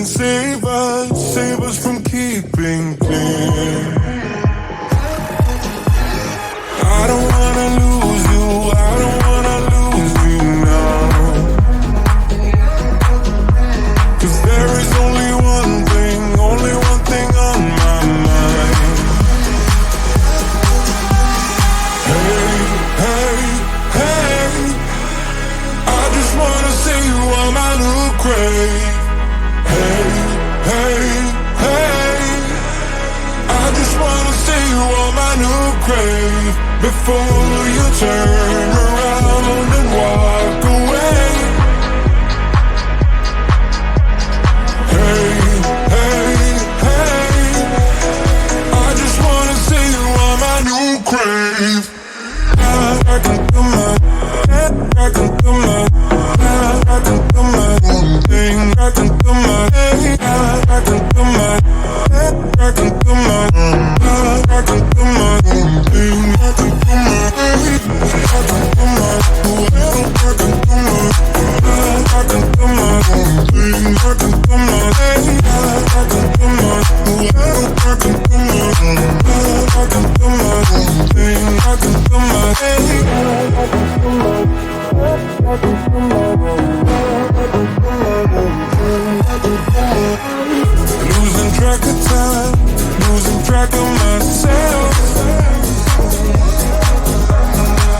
can save us from keeping clear. I don't wanna lose you, I don't wanna lose you now. 'Cause there is only one thing on my mind. Hey, hey, hey, I just wanna see you on my new grave. Hey, hey, hey, I just wanna see you on my new grave before you turn around and walk away. Hey, hey, hey, I just wanna see you on my new grave. I can do my own thing. I can do my losing track of time, losing track of myself.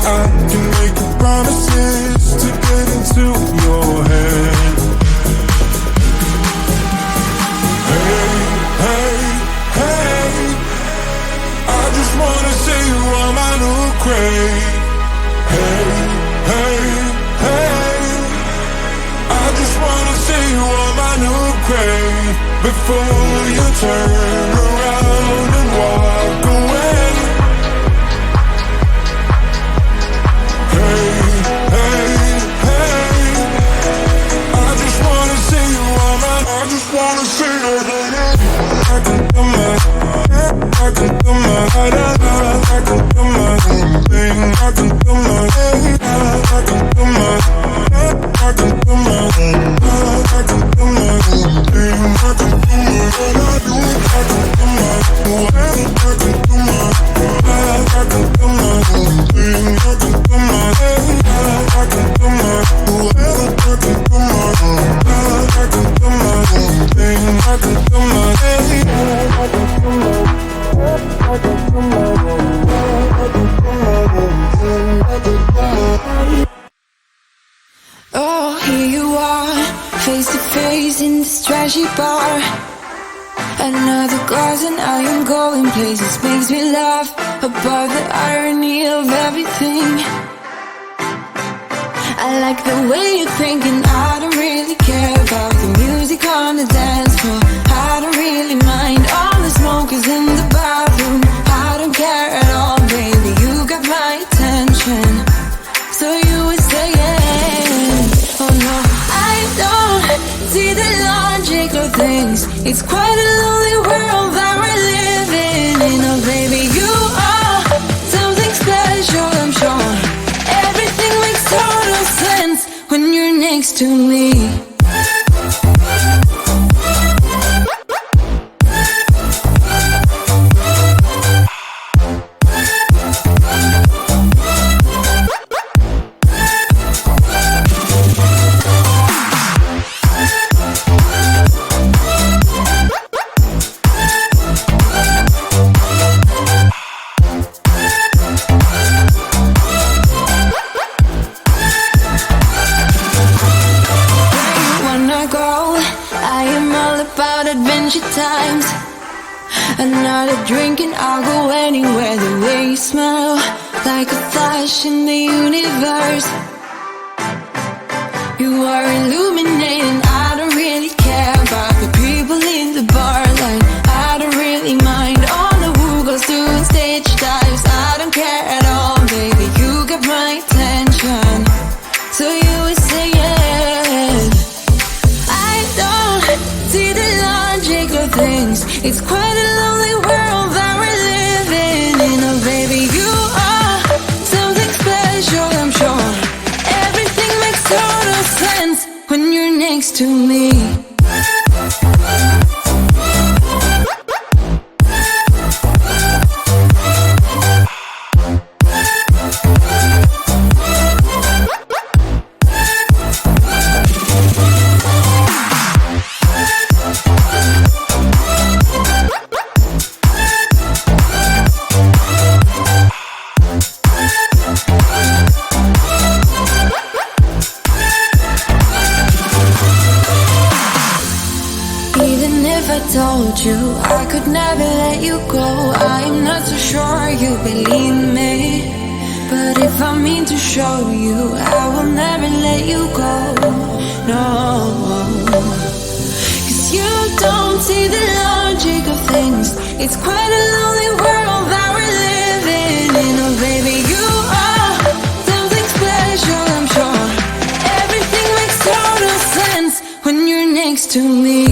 I can make promises to get into your head. Hey, hey, hey, I just wanna see you on my new grave. Hey, hey, hey, I just wanna see you on my new grave before you turn around and walk away. Hey, hey, hey, I just wanna see you on my, I just wanna see you. I can do my own thing. I can do my Oh, here you are, face to face in this trashy bar. Another glass and I am going places. Makes me laugh about the irony of everything. I like the way you're thinking. I don't really care about the music on the dance floor. I don't really mind all the smokers in the bathroom. I don't care at all, baby, you got my attention. So you were saying, oh no, I don't see the logic of things. It's quite a lonely world that we're living in. Oh baby, you are something special, I'm sure. Everything makes total sense when you're next to me. Times another drink and I'll go anywhere. The way you smell, like a flash in the universe. You are illuminating. I don't really care about the people in the bar line. I don't really mind all the who goes doing stage dives. I don't care at all, baby, you got my attention. So you were saying, I don't see the logic of things. It's quite a lonely world that we're living in. Oh baby, you are something special, I'm sure. Everything makes total sense when you're next to me. told you I could never let you go. I'm not so sure you believe me, but if I mean to show you, I will never let you go. No, 'cause you don't see the logic of things. It's quite a lonely world that we're living in. Oh baby, you are something special, I'm sure. Everything makes total sense when you're next to me.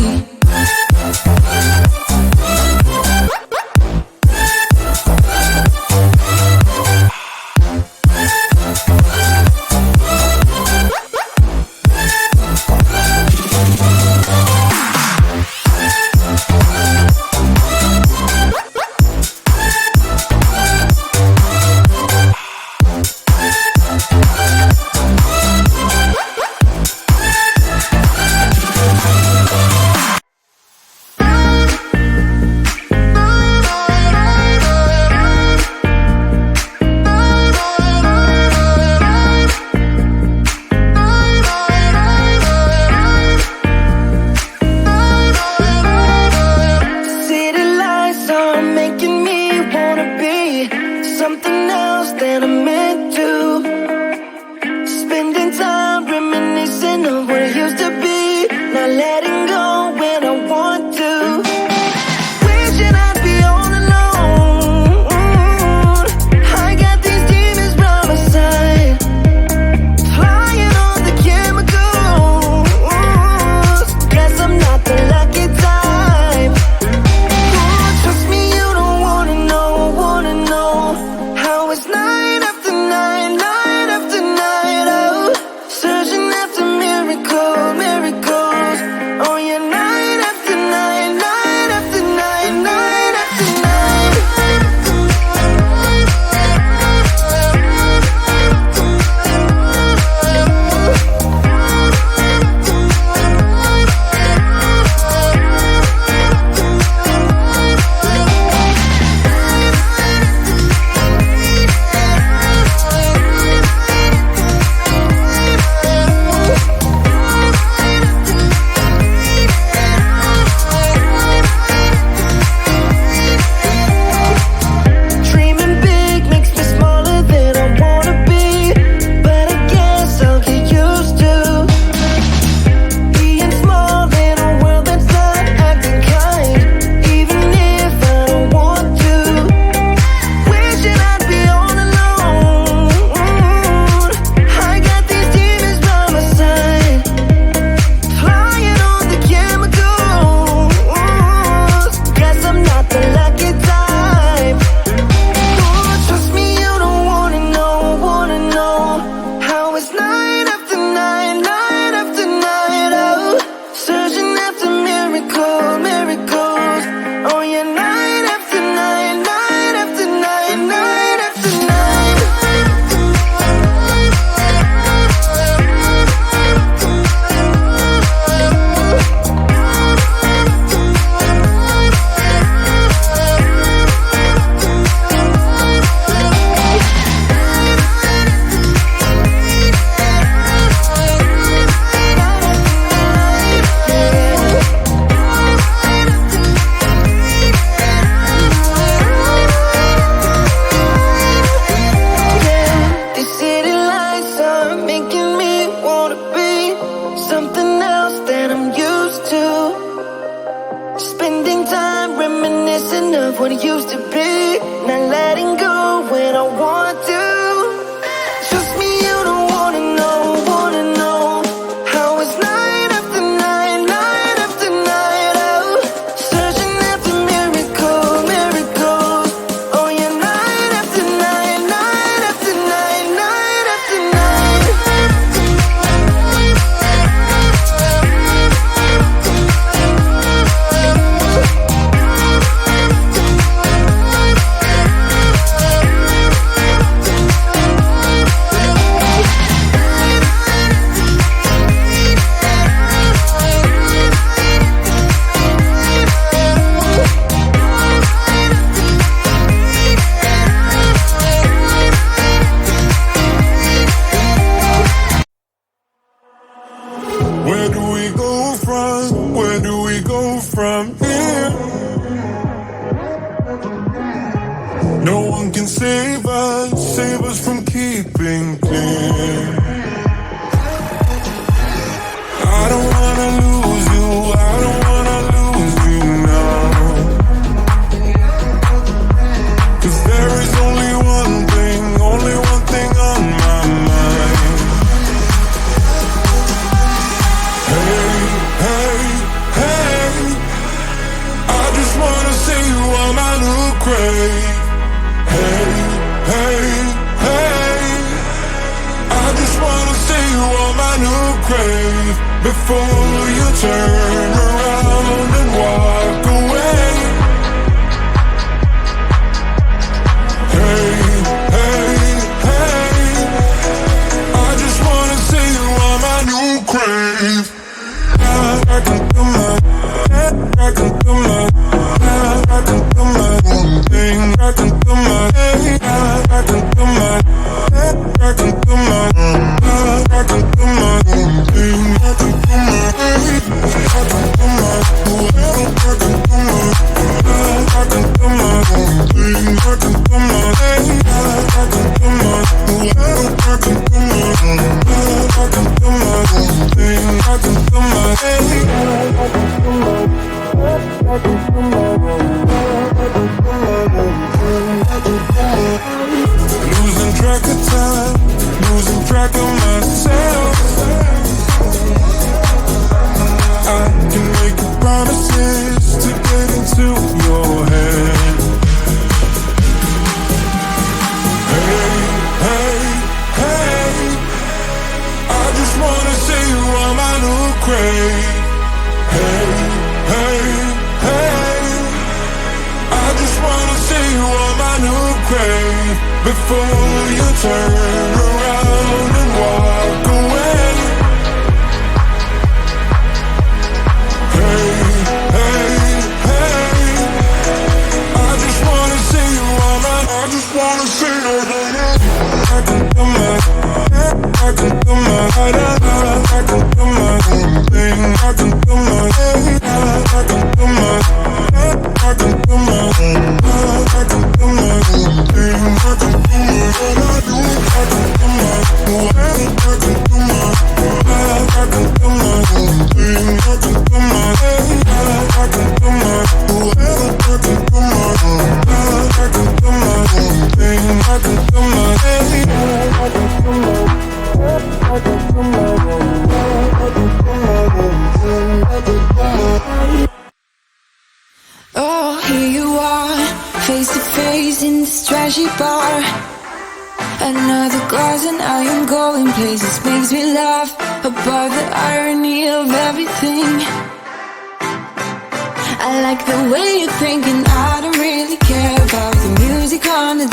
Where do we go from? Where do we go from here? can save us from keeping clear. I don't wanna lose you, I don't wanna lose you now. 'Cause there is only one thing on my mind. Hey, hey, hey, I just wanna see you on my new grave. Hey, hey, hey, I just wanna see you on my new grave. Before you turn around and walk away. Hey, hey, hey, I just wanna see you on my new grave. I can do my own thing. I can do my own thing. Losing track of time, losing track of myself. I can make promises to get into your head. Hey, hey, hey, I just wanna see you on my new grave. Hey, hey, hey, I just wanna see you on my new grave. Before you turn around and walk away. Hey, hey, hey, I just wanna see you on my, I just wanna see you. I can do my own thing. I can do my Oh, here you are, face to face in this trashy bar. Another glass and I am going places. Makes me laugh about the irony of everything. I like the way you're thinking. I don't really care about the music on the